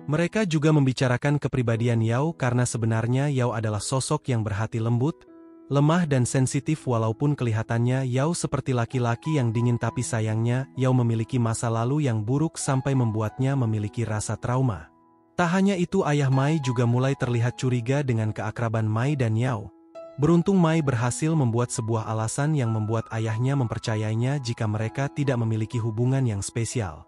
Mereka juga membicarakan kepribadian Yao karena sebenarnya Yao adalah sosok yang berhati lembut, lemah dan sensitif walaupun kelihatannya Yao seperti laki-laki yang dingin tapi sayangnya Yao memiliki masa lalu yang buruk sampai membuatnya memiliki rasa trauma. Tak hanya itu ayah Mai juga mulai terlihat curiga dengan keakraban Mai dan Yao. Beruntung Mai berhasil membuat sebuah alasan yang membuat ayahnya mempercayainya jika mereka tidak memiliki hubungan yang spesial.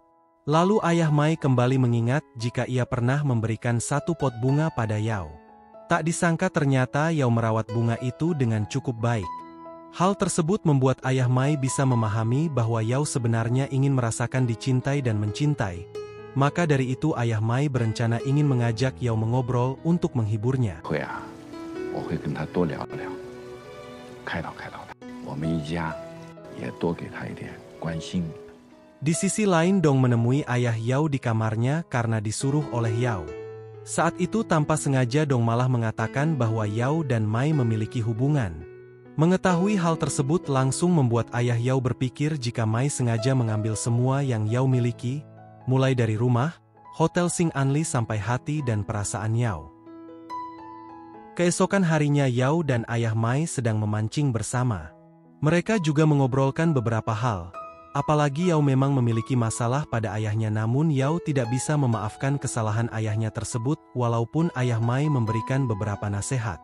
Lalu ayah Mai kembali mengingat jika ia pernah memberikan satu pot bunga pada Yao. Tak disangka ternyata Yao merawat bunga itu dengan cukup baik. Hal tersebut membuat ayah Mai bisa memahami bahwa Yao sebenarnya ingin merasakan dicintai dan mencintai. Maka dari itu ayah Mai berencana ingin mengajak Yao mengobrol untuk menghiburnya. Di sisi lain Dong menemui ayah Yao di kamarnya karena disuruh oleh Yao. Saat itu tanpa sengaja Dong malah mengatakan bahwa Yao dan Mai memiliki hubungan. Mengetahui hal tersebut langsung membuat ayah Yao berpikir jika Mai sengaja mengambil semua yang Yao miliki, mulai dari rumah, hotel Sing Anli sampai hati dan perasaan Yao. Keesokan harinya Yao dan ayah Mai sedang memancing bersama. Mereka juga mengobrolkan beberapa hal. Apalagi Yao memang memiliki masalah pada ayahnya namun Yao tidak bisa memaafkan kesalahan ayahnya tersebut walaupun ayah Mai memberikan beberapa nasihat.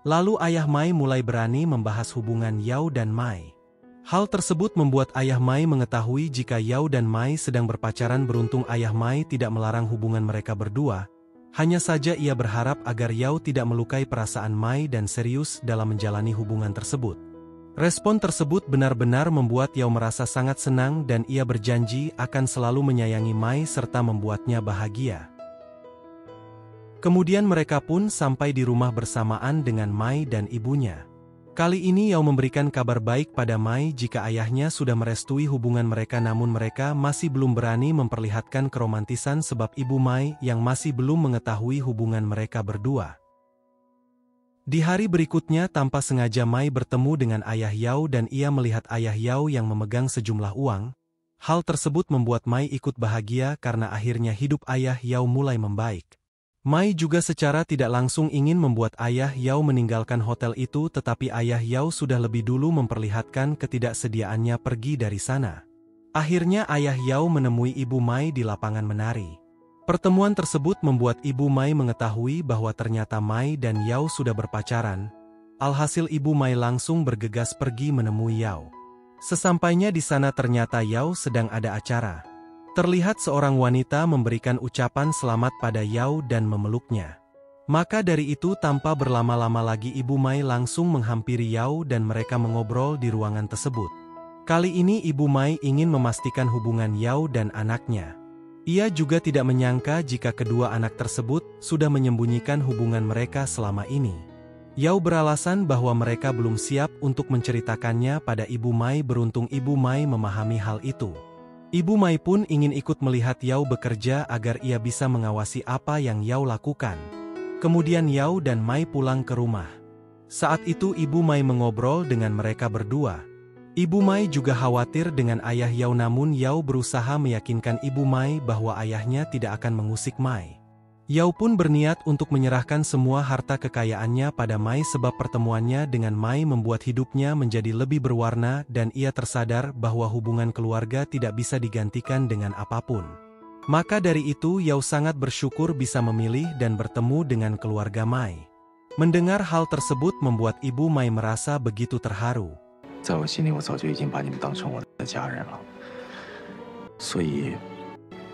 Lalu ayah Mai mulai berani membahas hubungan Yao dan Mai. Hal tersebut membuat ayah Mai mengetahui jika Yao dan Mai sedang berpacaran. Beruntung ayah Mai tidak melarang hubungan mereka berdua. Hanya saja ia berharap agar Yao tidak melukai perasaan Mai dan serius dalam menjalani hubungan tersebut. Respon tersebut benar-benar membuat Yao merasa sangat senang dan ia berjanji akan selalu menyayangi Mai serta membuatnya bahagia. Kemudian mereka pun sampai di rumah bersamaan dengan Mai dan ibunya. Kali ini Yao memberikan kabar baik pada Mai jika ayahnya sudah merestui hubungan mereka namun mereka masih belum berani memperlihatkan keromantisan sebab ibu Mai yang masih belum mengetahui hubungan mereka berdua. Di hari berikutnya tanpa sengaja Mai bertemu dengan ayah Yao dan ia melihat ayah Yao yang memegang sejumlah uang. Hal tersebut membuat Mai ikut bahagia karena akhirnya hidup ayah Yao mulai membaik. Mai juga secara tidak langsung ingin membuat ayah Yao meninggalkan hotel itu tetapi ayah Yao sudah lebih dulu memperlihatkan ketidaksediaannya pergi dari sana. Akhirnya ayah Yao menemui ibu Mai di lapangan menari. Pertemuan tersebut membuat ibu Mai mengetahui bahwa ternyata Mai dan Yao sudah berpacaran. Alhasil ibu Mai langsung bergegas pergi menemui Yao. Sesampainya di sana ternyata Yao sedang ada acara. Terlihat seorang wanita memberikan ucapan selamat pada Yao dan memeluknya. Maka dari itu tanpa berlama-lama lagi ibu Mai langsung menghampiri Yao dan mereka mengobrol di ruangan tersebut. Kali ini ibu Mai ingin memastikan hubungan Yao dan anaknya. Ia juga tidak menyangka jika kedua anak tersebut sudah menyembunyikan hubungan mereka selama ini. Yao beralasan bahwa mereka belum siap untuk menceritakannya pada ibu Mai. Beruntung ibu Mai memahami hal itu. Ibu Mai pun ingin ikut melihat Yao bekerja agar ia bisa mengawasi apa yang Yao lakukan. Kemudian Yao dan Mai pulang ke rumah. Saat itu ibu Mai mengobrol dengan mereka berdua. Ibu Mai juga khawatir dengan ayah Yao namun Yao berusaha meyakinkan ibu Mai bahwa ayahnya tidak akan mengusik Mai. Yao pun berniat untuk menyerahkan semua harta kekayaannya pada Mai sebab pertemuannya dengan Mai membuat hidupnya menjadi lebih berwarna dan ia tersadar bahwa hubungan keluarga tidak bisa digantikan dengan apapun. Maka dari itu Yao sangat bersyukur bisa memilih dan bertemu dengan keluarga Mai. Mendengar hal tersebut membuat ibu Mai merasa begitu terharu. 在我心里，我早就已经把你们当成我的家人了，所以，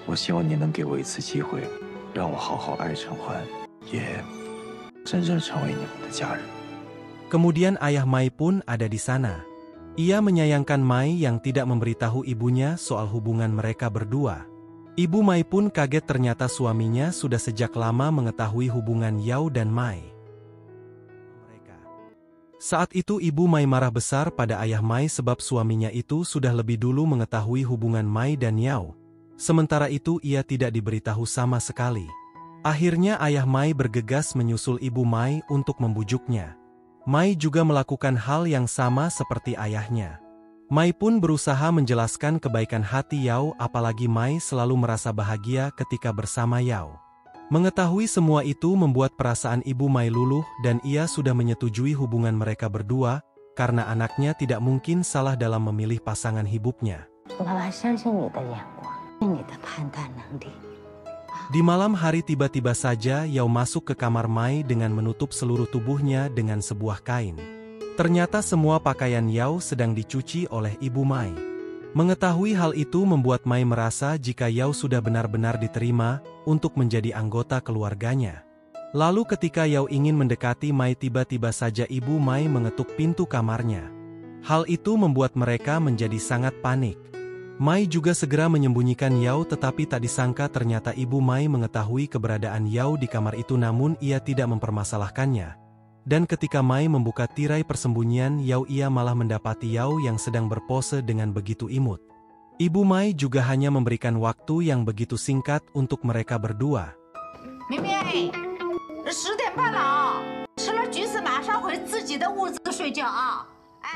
我希望你能给我一次机会，让我好好爱陈欢，也真正成为你们的家人。 Kemudian ayah Mai pun ada di sana. Ia menyayangkan Mai yang tidak memberitahu ibunya soal hubungan mereka berdua. Ibu Mai pun kaget ternyata suaminya sudah sejak lama mengetahui hubungan Yao dan Mai. Saat itu ibu Mai marah besar pada ayah Mai sebab suaminya itu sudah lebih dulu mengetahui hubungan Mai dan Yao. Sementara itu ia tidak diberitahu sama sekali. Akhirnya ayah Mai bergegas menyusul ibu Mai untuk membujuknya. Mai juga melakukan hal yang sama seperti ayahnya. Mai pun berusaha menjelaskan kebaikan hati Yao apalagi Mai selalu merasa bahagia ketika bersama Yao. Mengetahui semua itu membuat perasaan Ibu Mai luluh dan ia sudah menyetujui hubungan mereka berdua, karena anaknya tidak mungkin salah dalam memilih pasangan hidupnya. Di malam hari tiba-tiba saja Yao masuk ke kamar Mai dengan menutup seluruh tubuhnya dengan sebuah kain. Ternyata semua pakaian Yao sedang dicuci oleh Ibu Mai. Mengetahui hal itu membuat Mai merasa jika Yao sudah benar-benar diterima untuk menjadi anggota keluarganya. Lalu ketika Yao ingin mendekati Mai tiba-tiba saja Ibu Mai mengetuk pintu kamarnya. Hal itu membuat mereka menjadi sangat panik. Mai juga segera menyembunyikan Yao tetapi tak disangka ternyata Ibu Mai mengetahui keberadaan Yao di kamar itu namun ia tidak mempermasalahkannya. Dan ketika Mai membuka tirai persembunyian Yao ia malah mendapati Yao yang sedang berpose dengan begitu imut. Ibu Mai juga hanya memberikan waktu yang begitu singkat untuk mereka berdua. Mimi, 10:30了，吃了橘子马上回自己的屋子睡觉啊。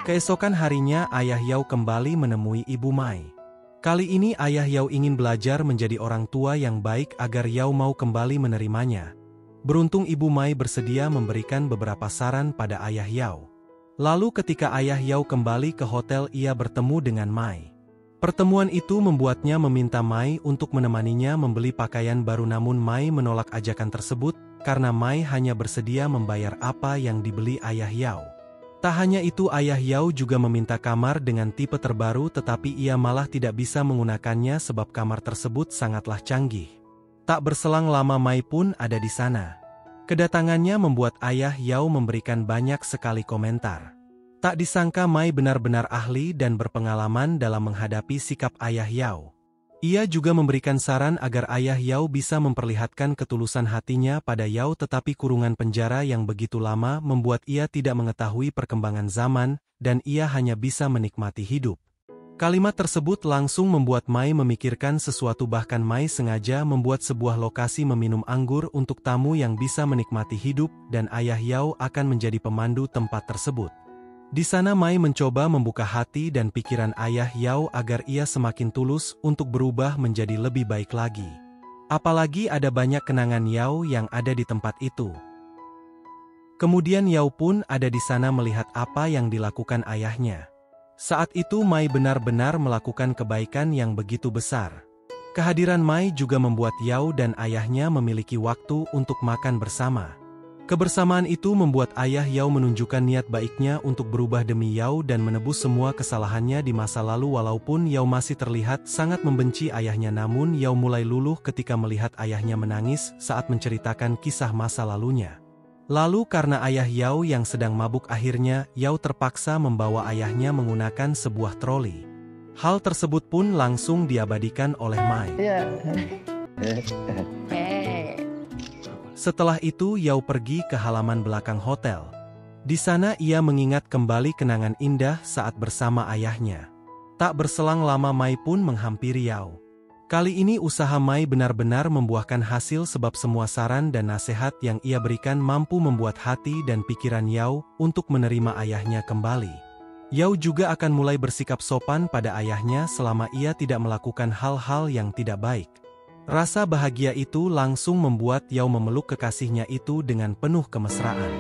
Keesokan harinya ayah Yao kembali menemui Ibu Mai. Kali ini ayah Yao ingin belajar menjadi orang tua yang baik agar Yao mau kembali menerimanya. Beruntung Ibu Mai bersedia memberikan beberapa saran pada ayah Yao. Lalu ketika ayah Yao kembali ke hotel ia bertemu dengan Mai. Pertemuan itu membuatnya meminta Mai untuk menemaninya membeli pakaian baru namun Mai menolak ajakan tersebut karena Mai hanya bersedia membayar apa yang dibeli ayah Yao. Tak hanya itu ayah Yao juga meminta kamar dengan tipe terbaru tetapi ia malah tidak bisa menggunakannya sebab kamar tersebut sangatlah canggih. Tak berselang lama Mai pun ada di sana. Kedatangannya membuat ayah Yao memberikan banyak sekali komentar. Tak disangka Mai benar-benar ahli dan berpengalaman dalam menghadapi sikap ayah Yao. Ia juga memberikan saran agar ayah Yao bisa memperlihatkan ketulusan hatinya pada Yao tetapi kurungan penjara yang begitu lama membuat ia tidak mengetahui perkembangan zaman dan ia hanya bisa menikmati hidup. Kalimat tersebut langsung membuat Mai memikirkan sesuatu bahkan Mai sengaja membuat sebuah lokasi meminum anggur untuk tamu yang bisa menikmati hidup dan ayah Yao akan menjadi pemandu tempat tersebut. Di sana Mai mencoba membuka hati dan pikiran ayah Yao agar ia semakin tulus untuk berubah menjadi lebih baik lagi. Apalagi ada banyak kenangan Yao yang ada di tempat itu. Kemudian Yao pun ada di sana melihat apa yang dilakukan ayahnya. Saat itu Mai benar-benar melakukan kebaikan yang begitu besar. Kehadiran Mai juga membuat Yao dan ayahnya memiliki waktu untuk makan bersama. Kebersamaan itu membuat ayah Yao menunjukkan niat baiknya untuk berubah demi Yao dan menebus semua kesalahannya di masa lalu walaupun Yao masih terlihat sangat membenci ayahnya namun Yao mulai luluh ketika melihat ayahnya menangis saat menceritakan kisah masa lalunya. Lalu karena ayah Yao yang sedang mabuk akhirnya Yao terpaksa membawa ayahnya menggunakan sebuah troli. Hal tersebut pun langsung diabadikan oleh Mai. Setelah itu Yao pergi ke halaman belakang hotel. Di sana ia mengingat kembali kenangan indah saat bersama ayahnya. Tak berselang lama Mai pun menghampiri Yao. Kali ini usaha Mai benar-benar membuahkan hasil sebab semua saran dan nasihat yang ia berikan mampu membuat hati dan pikiran Yao untuk menerima ayahnya kembali. Yao juga akan mulai bersikap sopan pada ayahnya selama ia tidak melakukan hal-hal yang tidak baik. Rasa bahagia itu langsung membuat Yao memeluk kekasihnya itu dengan penuh kemesraan.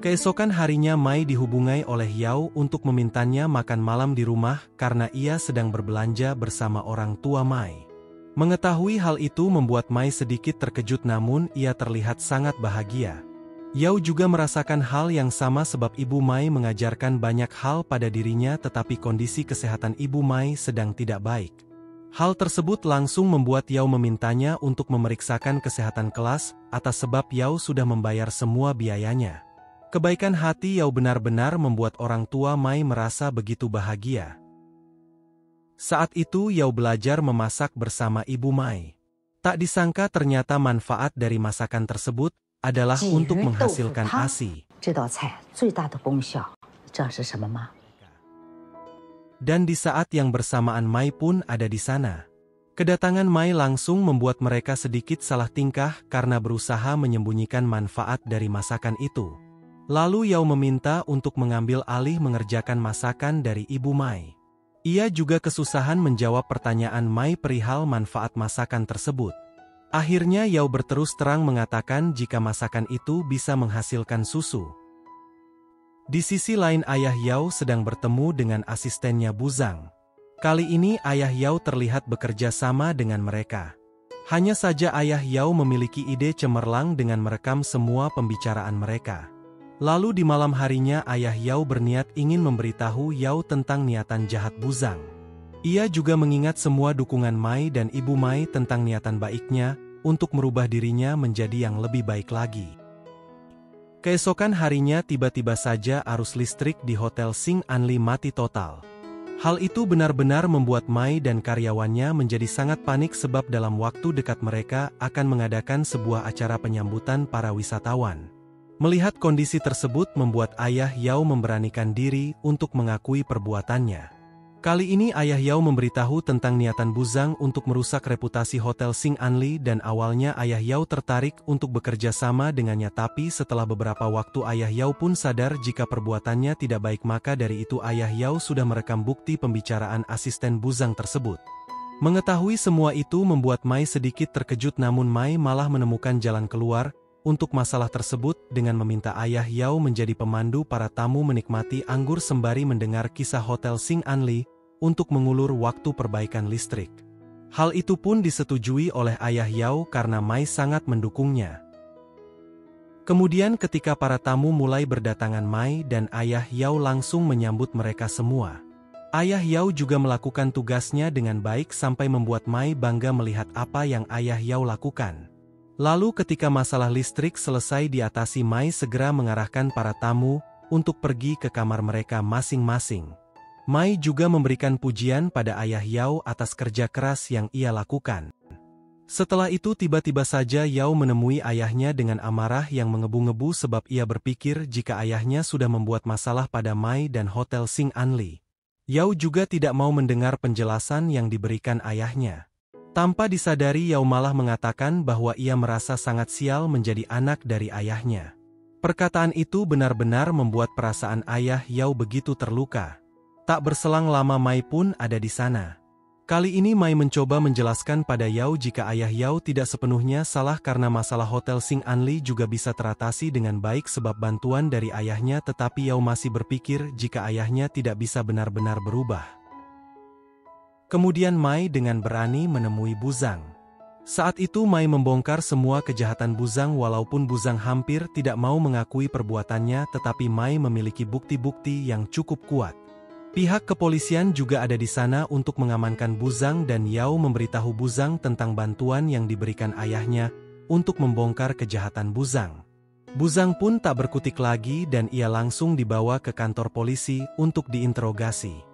Keesokan harinya Mai dihubungi oleh Yao untuk memintanya makan malam di rumah karena ia sedang berbelanja bersama orang tua Mai. Mengetahui hal itu membuat Mai sedikit terkejut namun ia terlihat sangat bahagia. Yao juga merasakan hal yang sama sebab Ibu Mai mengajarkan banyak hal pada dirinya tetapi kondisi kesehatan Ibu Mai sedang tidak baik. Hal tersebut langsung membuat Yao memintanya untuk memeriksakan kesehatan kelas atas sebab Yao sudah membayar semua biayanya. Kebaikan hati Yao benar-benar membuat orang tua Mai merasa begitu bahagia. Saat itu Yao belajar memasak bersama Ibu Mai. Tak disangka ternyata manfaat dari masakan tersebut adalah untuk menghasilkan ASI. Dan di saat yang bersamaan Mai pun ada di sana. Kedatangan Mai langsung membuat mereka sedikit salah tingkah karena berusaha menyembunyikan manfaat dari masakan itu. Lalu Yao meminta untuk mengambil alih mengerjakan masakan dari Ibu Mai. Ia juga kesusahan menjawab pertanyaan Mai perihal manfaat masakan tersebut. Akhirnya Yao berterus terang mengatakan jika masakan itu bisa menghasilkan susu. Di sisi lain ayah Yao sedang bertemu dengan asistennya Buzang. Kali ini ayah Yao terlihat bekerja sama dengan mereka. Hanya saja ayah Yao memiliki ide cemerlang dengan merekam semua pembicaraan mereka. Lalu di malam harinya ayah Yao berniat ingin memberitahu Yao tentang niatan jahat Buzang. Ia juga mengingat semua dukungan Mai dan Ibu Mai tentang niatan baiknya untuk merubah dirinya menjadi yang lebih baik lagi. Keesokan harinya tiba-tiba saja arus listrik di Hotel Sing Anli mati total. Hal itu benar-benar membuat Mai dan karyawannya menjadi sangat panik sebab dalam waktu dekat mereka akan mengadakan sebuah acara penyambutan para wisatawan. Melihat kondisi tersebut membuat ayah Yao memberanikan diri untuk mengakui perbuatannya. Kali ini ayah Yao memberitahu tentang niatan Buzang untuk merusak reputasi Hotel Sing Anli dan awalnya ayah Yao tertarik untuk bekerja sama dengannya, tapi setelah beberapa waktu ayah Yao pun sadar jika perbuatannya tidak baik, maka dari itu ayah Yao sudah merekam bukti pembicaraan asisten Buzang tersebut. Mengetahui semua itu membuat Mai sedikit terkejut, namun Mai malah menemukan jalan keluar untuk masalah tersebut dengan meminta ayah Yao menjadi pemandu para tamu menikmati anggur sembari mendengar kisah Hotel Sing Anli untuk mengulur waktu perbaikan listrik. Hal itu pun disetujui oleh ayah Yao karena Mai sangat mendukungnya. Kemudian ketika para tamu mulai berdatangan, Mai dan ayah Yao langsung menyambut mereka semua. Ayah Yao juga melakukan tugasnya dengan baik sampai membuat Mai bangga melihat apa yang ayah Yao lakukan. Lalu ketika masalah listrik selesai diatasi, Mai segera mengarahkan para tamu untuk pergi ke kamar mereka masing-masing. Mai juga memberikan pujian pada ayah Yao atas kerja keras yang ia lakukan. Setelah itu tiba-tiba saja Yao menemui ayahnya dengan amarah yang mengebu-ngebu sebab ia berpikir jika ayahnya sudah membuat masalah pada Mai dan Hotel Sing Anli. Yao juga tidak mau mendengar penjelasan yang diberikan ayahnya. Tanpa disadari Yao malah mengatakan bahwa ia merasa sangat sial menjadi anak dari ayahnya. Perkataan itu benar-benar membuat perasaan ayah Yao begitu terluka. Tak berselang lama Mai pun ada di sana. Kali ini Mai mencoba menjelaskan pada Yao jika ayah Yao tidak sepenuhnya salah karena masalah Hotel Sing Anli juga bisa teratasi dengan baik sebab bantuan dari ayahnya, tetapi Yao masih berpikir jika ayahnya tidak bisa benar-benar berubah. Kemudian Mai dengan berani menemui Buzang. Saat itu Mai membongkar semua kejahatan Buzang walaupun Buzang hampir tidak mau mengakui perbuatannya, tetapi Mai memiliki bukti-bukti yang cukup kuat. Pihak kepolisian juga ada di sana untuk mengamankan Buzang dan Yao memberitahu Buzang tentang bantuan yang diberikan ayahnya untuk membongkar kejahatan Buzang. Buzang pun tak berkutik lagi dan ia langsung dibawa ke kantor polisi untuk diinterogasi.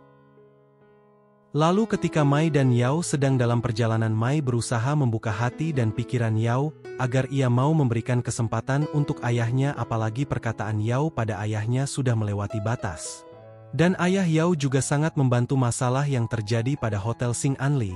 Lalu ketika Mai dan Yao sedang dalam perjalanan, Mai berusaha membuka hati dan pikiran Yao agar ia mau memberikan kesempatan untuk ayahnya, apalagi perkataan Yao pada ayahnya sudah melewati batas. Dan ayah Yao juga sangat membantu masalah yang terjadi pada Hotel Sing Anli.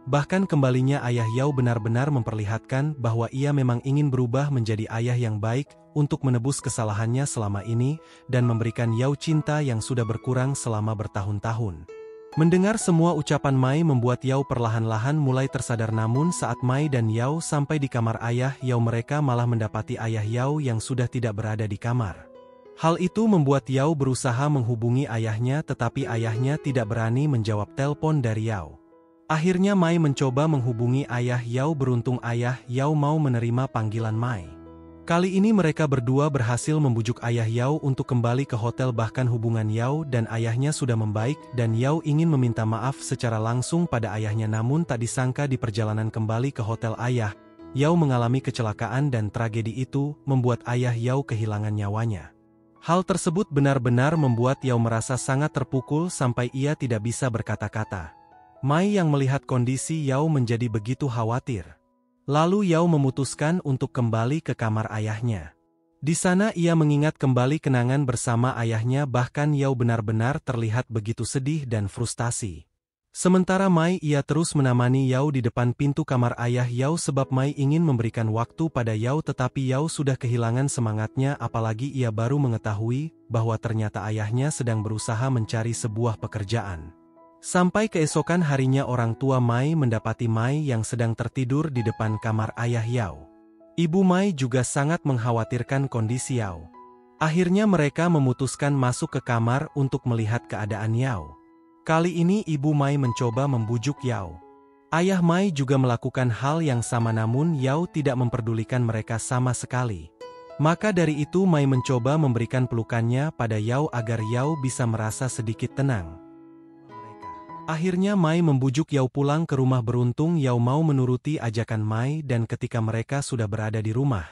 Bahkan kembalinya ayah Yao benar-benar memperlihatkan bahwa ia memang ingin berubah menjadi ayah yang baik untuk menebus kesalahannya selama ini dan memberikan Yao cinta yang sudah berkurang selama bertahun-tahun. Mendengar semua ucapan Mai membuat Yao perlahan-lahan mulai tersadar, namun saat Mai dan Yao sampai di kamar ayah Yao, mereka malah mendapati ayah Yao yang sudah tidak berada di kamar. Hal itu membuat Yao berusaha menghubungi ayahnya, tetapi ayahnya tidak berani menjawab telepon dari Yao. Akhirnya Mai mencoba menghubungi ayah Yao, beruntung ayah Yao mau menerima panggilan Mai. Kali ini mereka berdua berhasil membujuk ayah Yao untuk kembali ke hotel, bahkan hubungan Yao dan ayahnya sudah membaik dan Yao ingin meminta maaf secara langsung pada ayahnya, namun tak disangka di perjalanan kembali ke hotel ayah Yao mengalami kecelakaan dan tragedi itu membuat ayah Yao kehilangan nyawanya. Hal tersebut benar-benar membuat Yao merasa sangat terpukul sampai ia tidak bisa berkata-kata. Mai yang melihat kondisi Yao menjadi begitu khawatir. Lalu Yao memutuskan untuk kembali ke kamar ayahnya. Di sana ia mengingat kembali kenangan bersama ayahnya, bahkan Yao benar-benar terlihat begitu sedih dan frustasi. Sementara Mai ia terus menemani Yao di depan pintu kamar ayah Yao sebab Mai ingin memberikan waktu pada Yao, tetapi Yao sudah kehilangan semangatnya, apalagi ia baru mengetahui bahwa ternyata ayahnya sedang berusaha mencari sebuah pekerjaan. Sampai keesokan harinya orang tua Mai mendapati Mai yang sedang tertidur di depan kamar ayah Yao. Ibu Mai juga sangat mengkhawatirkan kondisi Yao. Akhirnya mereka memutuskan masuk ke kamar untuk melihat keadaan Yao. Kali ini Ibu Mai mencoba membujuk Yao. Ayah Mai juga melakukan hal yang sama namun Yao tidak memperdulikan mereka sama sekali. Maka dari itu Mai mencoba memberikan pelukannya pada Yao agar Yao bisa merasa sedikit tenang. Akhirnya Mai membujuk Yao pulang ke rumah. Beruntung Yao mau menuruti ajakan Mai dan ketika mereka sudah berada di rumah,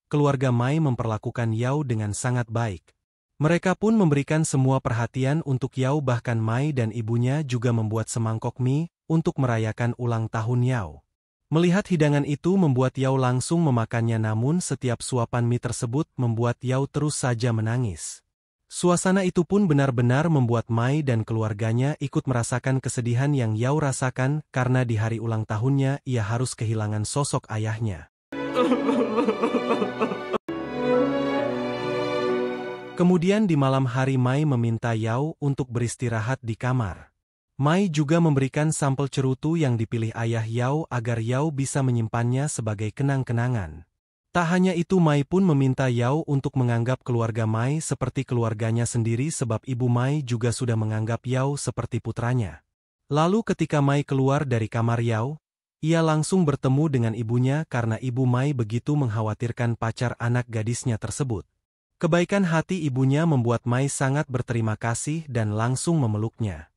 keluarga Mai memperlakukan Yao dengan sangat baik. Mereka pun memberikan semua perhatian untuk Yao, bahkan Mai dan ibunya juga membuat semangkok mie untuk merayakan ulang tahun Yao. Melihat hidangan itu membuat Yao langsung memakannya, namun setiap suapan mie tersebut membuat Yao terus saja menangis. Suasana itu pun benar-benar membuat Mai dan keluarganya ikut merasakan kesedihan yang Yao rasakan karena di hari ulang tahunnya ia harus kehilangan sosok ayahnya. Kemudian di malam hari Mai meminta Yao untuk beristirahat di kamar. Mai juga memberikan sampel cerutu yang dipilih ayah Yao agar Yao bisa menyimpannya sebagai kenang-kenangan. Tak hanya itu, Mai pun meminta Yao untuk menganggap keluarga Mai seperti keluarganya sendiri sebab ibu Mai juga sudah menganggap Yao seperti putranya. Lalu ketika Mai keluar dari kamar Yao, ia langsung bertemu dengan ibunya karena ibu Mai begitu mengkhawatirkan pacar anak gadisnya tersebut. Kebaikan hati ibunya membuat Mai sangat berterima kasih dan langsung memeluknya.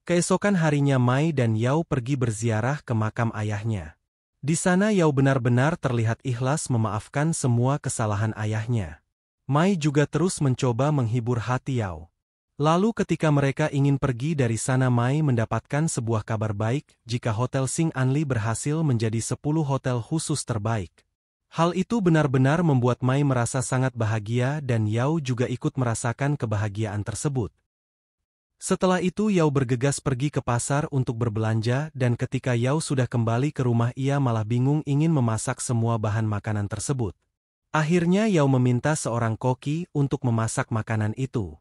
Keesokan harinya Mai dan Yao pergi berziarah ke makam ayahnya. Di sana Yao benar-benar terlihat ikhlas memaafkan semua kesalahan ayahnya. Mai juga terus mencoba menghibur hati Yao. Lalu ketika mereka ingin pergi dari sana, Mai mendapatkan sebuah kabar baik jika Hotel Sing Anli berhasil menjadi 10 hotel khusus terbaik. Hal itu benar-benar membuat Mai merasa sangat bahagia dan Yao juga ikut merasakan kebahagiaan tersebut. Setelah itu Yao bergegas pergi ke pasar untuk berbelanja dan ketika Yao sudah kembali ke rumah ia malah bingung ingin memasak semua bahan makanan tersebut. Akhirnya Yao meminta seorang koki untuk memasak makanan itu.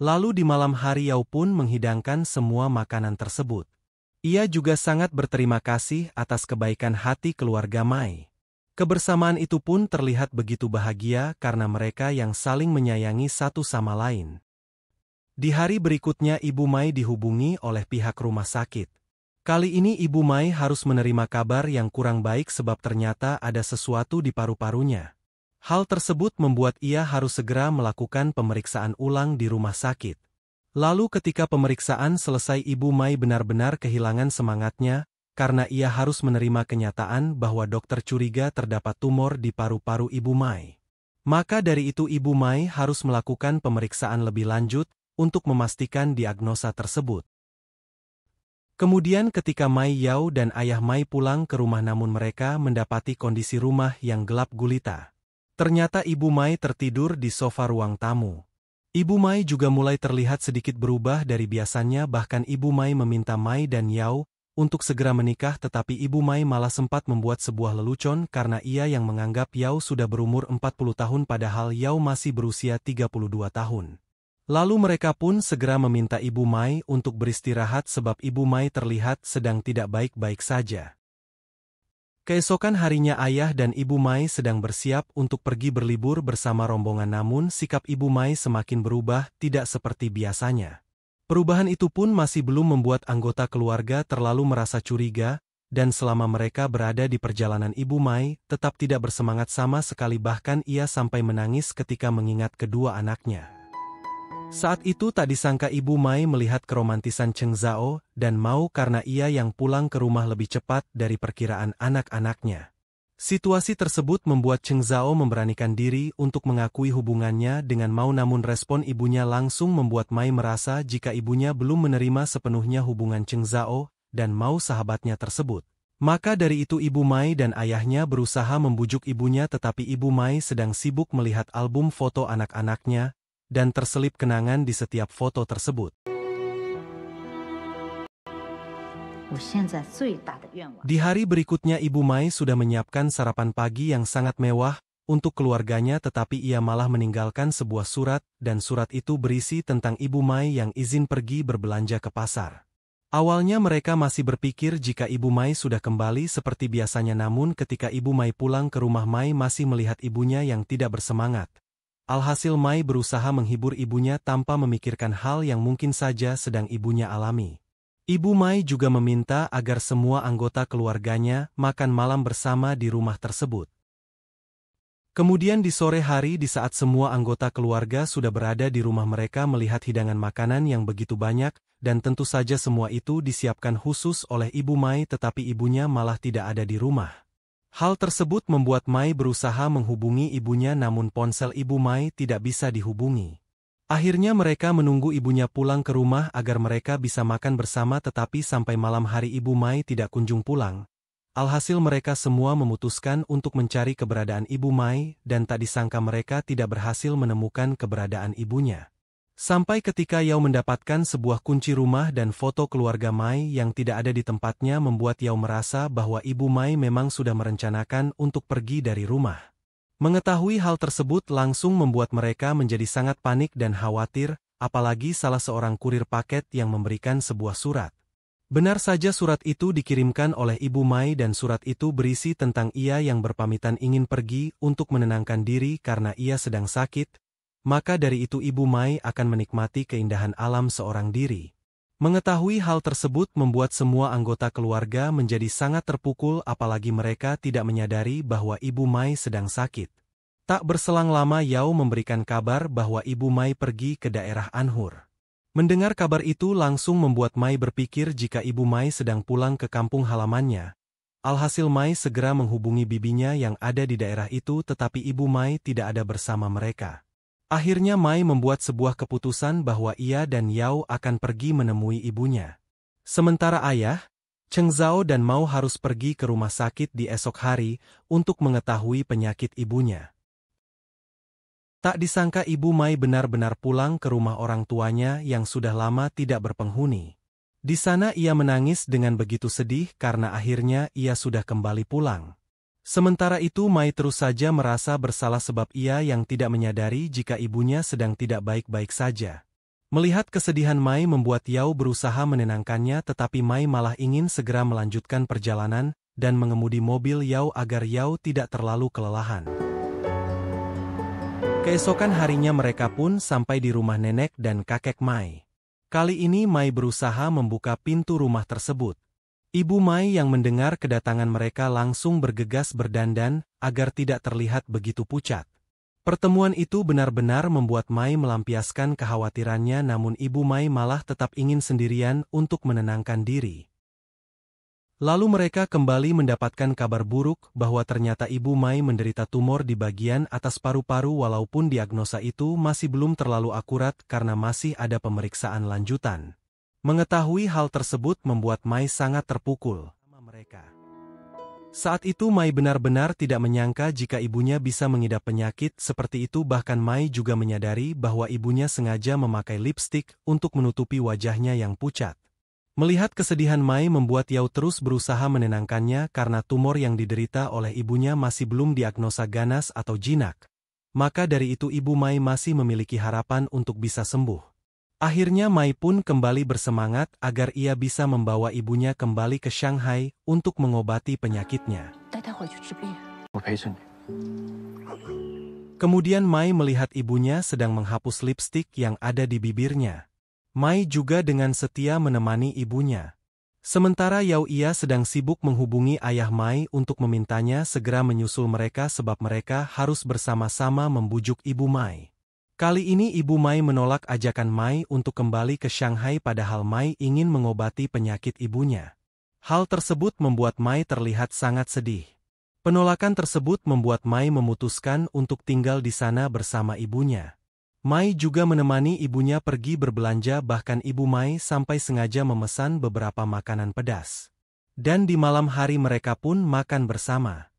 Lalu di malam hari Yao pun menghidangkan semua makanan tersebut. Ia juga sangat berterima kasih atas kebaikan hati keluarga Mai. Kebersamaan itu pun terlihat begitu bahagia karena mereka yang saling menyayangi satu sama lain. Di hari berikutnya Ibu Mai dihubungi oleh pihak rumah sakit. Kali ini Ibu Mai harus menerima kabar yang kurang baik sebab ternyata ada sesuatu di paru-parunya. Hal tersebut membuat ia harus segera melakukan pemeriksaan ulang di rumah sakit. Lalu ketika pemeriksaan selesai Ibu Mai benar-benar kehilangan semangatnya karena ia harus menerima kenyataan bahwa dokter curiga terdapat tumor di paru-paru Ibu Mai. Maka dari itu Ibu Mai harus melakukan pemeriksaan lebih lanjut untuk memastikan diagnosa tersebut. Kemudian ketika Mai, Yao dan ayah Mai pulang ke rumah namun mereka mendapati kondisi rumah yang gelap gulita. Ternyata Ibu Mai tertidur di sofa ruang tamu. Ibu Mai juga mulai terlihat sedikit berubah dari biasanya, bahkan Ibu Mai meminta Mai dan Yao untuk segera menikah tetapi Ibu Mai malah sempat membuat sebuah lelucon karena ia yang menganggap Yao sudah berumur 40 tahun padahal Yao masih berusia 32 tahun. Lalu mereka pun segera meminta Ibu Mai untuk beristirahat sebab Ibu Mai terlihat sedang tidak baik-baik saja. Keesokan harinya ayah dan Ibu Mai sedang bersiap untuk pergi berlibur bersama rombongan namun sikap Ibu Mai semakin berubah tidak seperti biasanya. Perubahan itu pun masih belum membuat anggota keluarga terlalu merasa curiga dan selama mereka berada di perjalanan Ibu Mai tetap tidak bersemangat sama sekali bahkan ia sampai menangis ketika mengingat kedua anaknya. Saat itu tak disangka Ibu Mai melihat keromantisan Cheng Zhao dan mau karena ia yang pulang ke rumah lebih cepat dari perkiraan anak-anaknya. Situasi tersebut membuat Cheng Zhao memberanikan diri untuk mengakui hubungannya dengan Mau namun respon ibunya langsung membuat Mai merasa jika ibunya belum menerima sepenuhnya hubungan Cheng Zhao dan Mau sahabatnya tersebut. Maka dari itu Ibu Mai dan ayahnya berusaha membujuk ibunya tetapi Ibu Mai sedang sibuk melihat album foto anak-anaknya dan terselip kenangan di setiap foto tersebut. Di hari berikutnya Ibu Mai sudah menyiapkan sarapan pagi yang sangat mewah untuk keluarganya tetapi ia malah meninggalkan sebuah surat dan surat itu berisi tentang Ibu Mai yang izin pergi berbelanja ke pasar. Awalnya mereka masih berpikir jika Ibu Mai sudah kembali seperti biasanya namun ketika Ibu Mai pulang ke rumah Mai masih melihat ibunya yang tidak bersemangat. Alhasil Mai berusaha menghibur ibunya tanpa memikirkan hal yang mungkin saja sedang ibunya alami. Ibu Mai juga meminta agar semua anggota keluarganya makan malam bersama di rumah tersebut. Kemudian di sore hari di saat semua anggota keluarga sudah berada di rumah mereka melihat hidangan makanan yang begitu banyak, dan tentu saja semua itu disiapkan khusus oleh Ibu Mai tetapi ibunya malah tidak ada di rumah. Hal tersebut membuat Mai berusaha menghubungi ibunya namun ponsel Ibu Mai tidak bisa dihubungi. Akhirnya mereka menunggu ibunya pulang ke rumah agar mereka bisa makan bersama tetapi sampai malam hari Ibu Mai tidak kunjung pulang. Alhasil mereka semua memutuskan untuk mencari keberadaan Ibu Mai dan tak disangka mereka tidak berhasil menemukan keberadaan ibunya. Sampai ketika Yao mendapatkan sebuah kunci rumah dan foto keluarga Mai yang tidak ada di tempatnya membuat Yao merasa bahwa Ibu Mai memang sudah merencanakan untuk pergi dari rumah. Mengetahui hal tersebut langsung membuat mereka menjadi sangat panik dan khawatir, apalagi salah seorang kurir paket yang memberikan sebuah surat. Benar saja surat itu dikirimkan oleh Ibu Mai dan surat itu berisi tentang ia yang berpamitan ingin pergi untuk menenangkan diri karena ia sedang sakit, maka dari itu Ibu Mai akan menikmati keindahan alam seorang diri. Mengetahui hal tersebut membuat semua anggota keluarga menjadi sangat terpukul apalagi mereka tidak menyadari bahwa Ibu Mai sedang sakit. Tak berselang lama Yao memberikan kabar bahwa Ibu Mai pergi ke daerah Anhur. Mendengar kabar itu langsung membuat Mai berpikir jika Ibu Mai sedang pulang ke kampung halamannya. Alhasil Mai segera menghubungi bibinya yang ada di daerah itu tetapi Ibu Mai tidak ada bersama mereka. Akhirnya Mai membuat sebuah keputusan bahwa ia dan Yao akan pergi menemui ibunya. Sementara ayah, Cheng Zhao dan Mao harus pergi ke rumah sakit di esok hari untuk mengetahui penyakit ibunya. Tak disangka Ibu Mai benar-benar pulang ke rumah orang tuanya yang sudah lama tidak berpenghuni. Di sana ia menangis dengan begitu sedih karena akhirnya ia sudah kembali pulang. Sementara itu Mai terus saja merasa bersalah sebab ia yang tidak menyadari jika ibunya sedang tidak baik-baik saja. Melihat kesedihan Mai membuat Yao berusaha menenangkannya tetapi Mai malah ingin segera melanjutkan perjalanan dan mengemudi mobil Yao agar Yao tidak terlalu kelelahan. Keesokan harinya mereka pun sampai di rumah nenek dan kakek Mai. Kali ini Mai berusaha membuka pintu rumah tersebut. Ibu Mai yang mendengar kedatangan mereka langsung bergegas berdandan agar tidak terlihat begitu pucat. Pertemuan itu benar-benar membuat Mai melampiaskan kekhawatirannya namun Ibu Mai malah tetap ingin sendirian untuk menenangkan diri. Lalu mereka kembali mendapatkan kabar buruk bahwa ternyata Ibu Mai menderita tumor di bagian atas paru-paru walaupun diagnosa itu masih belum terlalu akurat karena masih ada pemeriksaan lanjutan. Mengetahui hal tersebut membuat Mai sangat terpukul. Saat itu Mai benar-benar tidak menyangka jika ibunya bisa mengidap penyakit seperti itu bahkan Mai juga menyadari bahwa ibunya sengaja memakai lipstik untuk menutupi wajahnya yang pucat. Melihat kesedihan Mai membuat Yao terus berusaha menenangkannya karena tumor yang diderita oleh ibunya masih belum diagnosa ganas atau jinak. Maka dari itu Ibu Mai masih memiliki harapan untuk bisa sembuh. Akhirnya Mai pun kembali bersemangat agar ia bisa membawa ibunya kembali ke Shanghai untuk mengobati penyakitnya. Kemudian Mai melihat ibunya sedang menghapus lipstik yang ada di bibirnya. Mai juga dengan setia menemani ibunya. Sementara Yao ia sedang sibuk menghubungi ayah Mai untuk memintanya segera menyusul mereka sebab mereka harus bersama-sama membujuk Ibu Mai. Kali ini Ibu Mai menolak ajakan Mai untuk kembali ke Shanghai padahal Mai ingin mengobati penyakit ibunya. Hal tersebut membuat Mai terlihat sangat sedih. Penolakan tersebut membuat Mai memutuskan untuk tinggal di sana bersama ibunya. Mai juga menemani ibunya pergi berbelanja bahkan Ibu Mai sampai sengaja memesan beberapa makanan pedas. Dan di malam hari mereka pun makan bersama.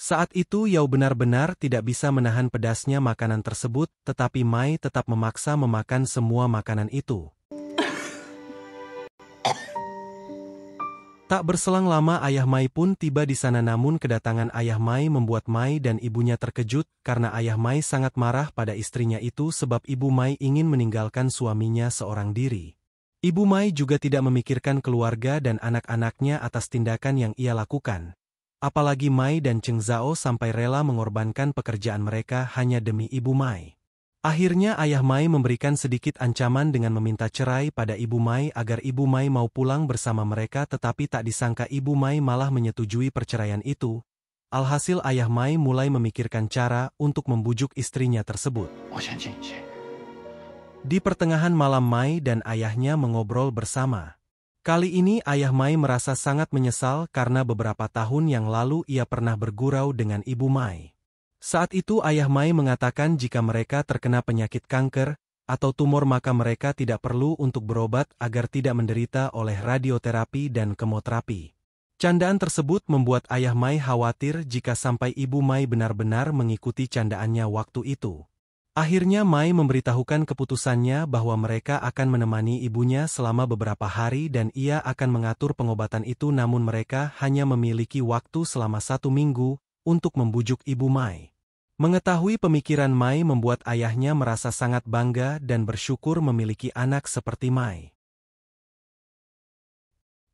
Saat itu Yao benar-benar tidak bisa menahan pedasnya makanan tersebut tetapi Mai tetap memaksa memakan semua makanan itu. Tak berselang lama ayah Mai pun tiba di sana, namun kedatangan ayah Mai membuat Mai dan ibunya terkejut karena ayah Mai sangat marah pada istrinya itu sebab ibu Mai ingin meninggalkan suaminya seorang diri. Ibu Mai juga tidak memikirkan keluarga dan anak-anaknya atas tindakan yang ia lakukan. Apalagi Mai dan Cheng Zhao sampai rela mengorbankan pekerjaan mereka hanya demi ibu Mai. Akhirnya ayah Mai memberikan sedikit ancaman dengan meminta cerai pada ibu Mai agar ibu Mai mau pulang bersama mereka, tetapi tak disangka ibu Mai malah menyetujui perceraian itu. Alhasil ayah Mai mulai memikirkan cara untuk membujuk istrinya tersebut. Di pertengahan malam Mai dan ayahnya mengobrol bersama. Kali ini ayah Mai merasa sangat menyesal karena beberapa tahun yang lalu ia pernah bergurau dengan ibu Mai. Saat itu ayah Mai mengatakan jika mereka terkena penyakit kanker atau tumor maka mereka tidak perlu untuk berobat agar tidak menderita oleh radioterapi dan kemoterapi. Candaan tersebut membuat ayah Mai khawatir jika sampai ibu Mai benar-benar mengikuti candaannya waktu itu. Akhirnya Mai memberitahukan keputusannya bahwa mereka akan menemani ibunya selama beberapa hari dan ia akan mengatur pengobatan itu, namun mereka hanya memiliki waktu selama 1 minggu untuk membujuk ibu Mai. Mengetahui pemikiran Mai membuat ayahnya merasa sangat bangga dan bersyukur memiliki anak seperti Mai.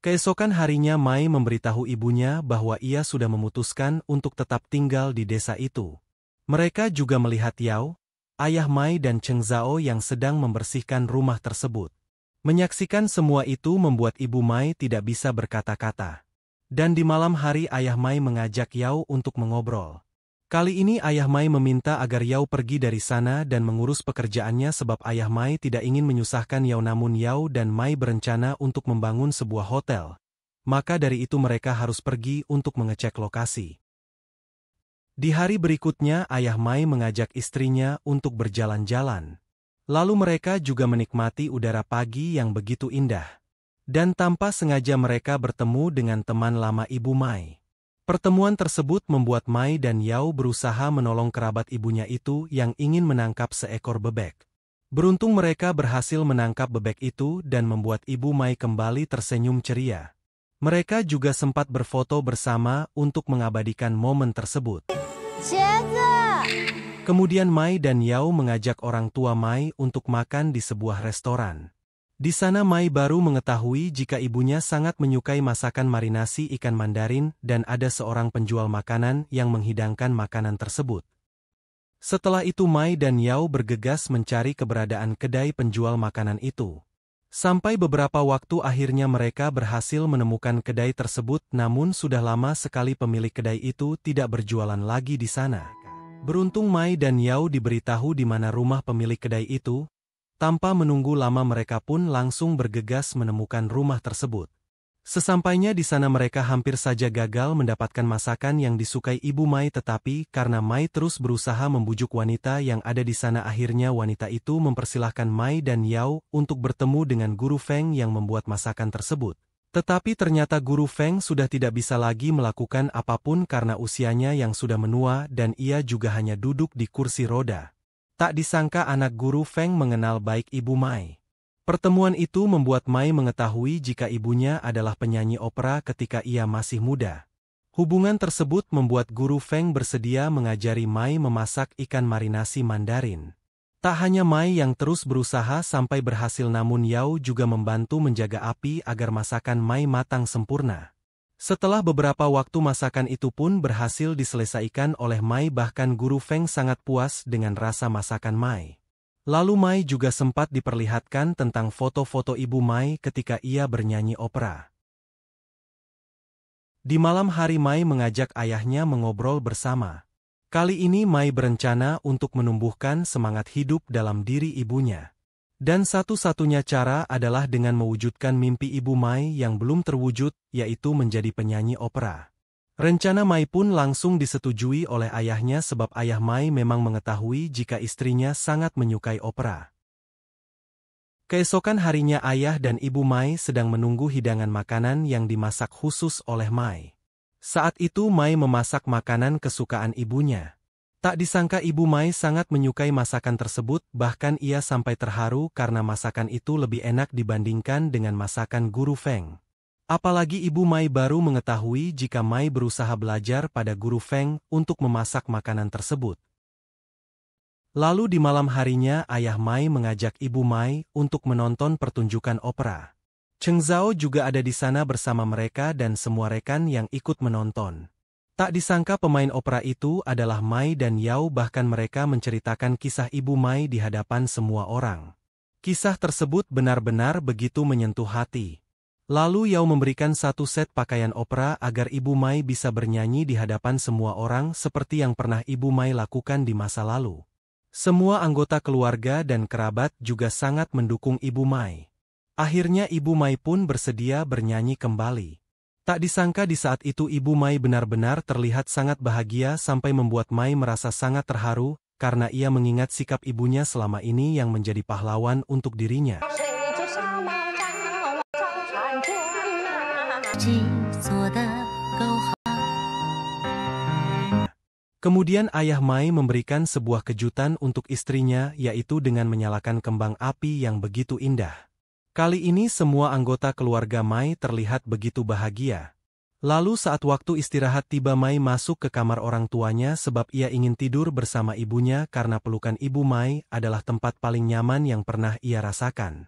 Keesokan harinya Mai memberitahu ibunya bahwa ia sudah memutuskan untuk tetap tinggal di desa itu. Mereka juga melihat Yao, ayah Mai dan Cheng Zhao yang sedang membersihkan rumah tersebut. Menyaksikan semua itu membuat ibu Mai tidak bisa berkata-kata. Dan di malam hari ayah Mai mengajak Yao untuk mengobrol. Kali ini ayah Mai meminta agar Yao pergi dari sana dan mengurus pekerjaannya sebab ayah Mai tidak ingin menyusahkan Yao, namun Yao dan Mai berencana untuk membangun sebuah hotel. Maka dari itu mereka harus pergi untuk mengecek lokasi. Di hari berikutnya ayah Mai mengajak istrinya untuk berjalan-jalan. Lalu mereka juga menikmati udara pagi yang begitu indah. Dan tanpa sengaja mereka bertemu dengan teman lama ibu Mai. Pertemuan tersebut membuat Mai dan Yao berusaha menolong kerabat ibunya itu yang ingin menangkap seekor bebek. Beruntung mereka berhasil menangkap bebek itu dan membuat ibu Mai kembali tersenyum ceria. Mereka juga sempat berfoto bersama untuk mengabadikan momen tersebut. Kemudian Mai dan Yao mengajak orang tua Mai untuk makan di sebuah restoran. Di sana Mai baru mengetahui jika ibunya sangat menyukai masakan marinasi ikan Mandarin dan ada seorang penjual makanan yang menghidangkan makanan tersebut. Setelah itu Mai dan Yao bergegas mencari keberadaan kedai penjual makanan itu. Sampai beberapa waktu akhirnya mereka berhasil menemukan kedai tersebut, namun sudah lama sekali pemilik kedai itu tidak berjualan lagi di sana. Beruntung Mai dan Yao diberitahu di mana rumah pemilik kedai itu. Tanpa menunggu lama mereka pun langsung bergegas menemukan rumah tersebut. Sesampainya di sana mereka hampir saja gagal mendapatkan masakan yang disukai ibu Mai, tetapi karena Mai terus berusaha membujuk wanita yang ada di sana, akhirnya wanita itu mempersilahkan Mai dan Yao untuk bertemu dengan guru Feng yang membuat masakan tersebut. Tetapi ternyata guru Feng sudah tidak bisa lagi melakukan apapun karena usianya yang sudah menua dan ia juga hanya duduk di kursi roda. Tak disangka anak guru Feng mengenal baik ibu Mai. Pertemuan itu membuat Mai mengetahui jika ibunya adalah penyanyi opera ketika ia masih muda. Hubungan tersebut membuat guru Feng bersedia mengajari Mai memasak ikan marinasi Mandarin. Tak hanya Mai yang terus berusaha sampai berhasil, namun Yao juga membantu menjaga api agar masakan Mai matang sempurna. Setelah beberapa waktu masakan itu pun berhasil diselesaikan oleh Mai, bahkan guru Feng sangat puas dengan rasa masakan Mai. Lalu Mai juga sempat diperlihatkan tentang foto-foto ibu Mai ketika ia bernyanyi opera. Di malam hari Mai mengajak ayahnya mengobrol bersama. Kali ini Mai berencana untuk menumbuhkan semangat hidup dalam diri ibunya. Dan satu-satunya cara adalah dengan mewujudkan mimpi ibu Mai yang belum terwujud, yaitu menjadi penyanyi opera. Rencana Mai pun langsung disetujui oleh ayahnya sebab ayah Mai memang mengetahui jika istrinya sangat menyukai opera. Keesokan harinya ayah dan ibu Mai sedang menunggu hidangan makanan yang dimasak khusus oleh Mai. Saat itu Mai memasak makanan kesukaan ibunya. Tak disangka ibu Mai sangat menyukai masakan tersebut, bahkan ia sampai terharu karena masakan itu lebih enak dibandingkan dengan masakan guru Feng. Apalagi Ibu Mai baru mengetahui jika Mai berusaha belajar pada guru Feng untuk memasak makanan tersebut. Lalu di malam harinya ayah Mai mengajak Ibu Mai untuk menonton pertunjukan opera. Cheng Zhao juga ada di sana bersama mereka dan semua rekan yang ikut menonton. Tak disangka pemain opera itu adalah Mai dan Yao, bahkan mereka menceritakan kisah Ibu Mai di hadapan semua orang. Kisah tersebut benar-benar begitu menyentuh hati. Lalu Yao memberikan satu set pakaian opera agar Ibu Mai bisa bernyanyi di hadapan semua orang seperti yang pernah Ibu Mai lakukan di masa lalu. Semua anggota keluarga dan kerabat juga sangat mendukung Ibu Mai. Akhirnya Ibu Mai pun bersedia bernyanyi kembali. Tak disangka di saat itu Ibu Mai benar-benar terlihat sangat bahagia sampai membuat Mai merasa sangat terharu karena ia mengingat sikap ibunya selama ini yang menjadi pahlawan untuk dirinya. Kemudian ayah Mai memberikan sebuah kejutan untuk istrinya, yaitu dengan menyalakan kembang api yang begitu indah. Kali ini semua anggota keluarga Mai terlihat begitu bahagia. Lalu saat waktu istirahat tiba, Mai masuk ke kamar orang tuanya sebab ia ingin tidur bersama ibunya karena pelukan Ibu Mai adalah tempat paling nyaman yang pernah ia rasakan.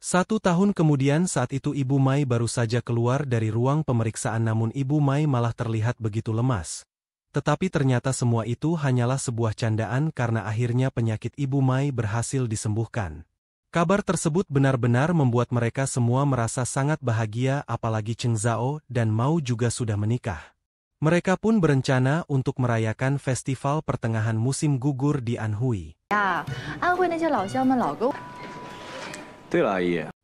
1 tahun kemudian saat itu Ibu Mai baru saja keluar dari ruang pemeriksaan, namun Ibu Mai malah terlihat begitu lemas. Tetapi ternyata semua itu hanyalah sebuah candaan karena akhirnya penyakit Ibu Mai berhasil disembuhkan. Kabar tersebut benar-benar membuat mereka semua merasa sangat bahagia, apalagi Cheng Zhao dan Mao juga sudah menikah. Mereka pun berencana untuk merayakan festival pertengahan musim gugur di Anhui.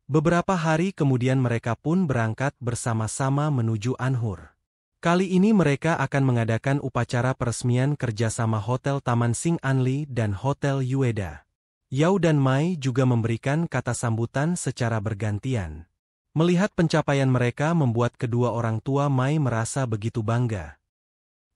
Beberapa hari kemudian mereka pun berangkat bersama-sama menuju Anhur. Kali ini mereka akan mengadakan upacara peresmian kerjasama Hotel Taman Sing Anli dan Hotel Ueda. Yao dan Mai juga memberikan kata sambutan secara bergantian. Melihat pencapaian mereka membuat kedua orang tua Mai merasa begitu bangga.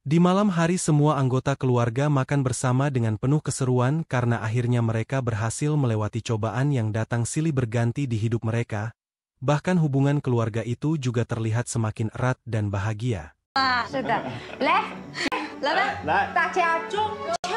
Di malam hari semua anggota keluarga makan bersama dengan penuh keseruan karena akhirnya mereka berhasil melewati cobaan yang datang silih berganti di hidup mereka. Bahkan hubungan keluarga itu juga terlihat semakin erat dan bahagia. 是的，来，大家中秋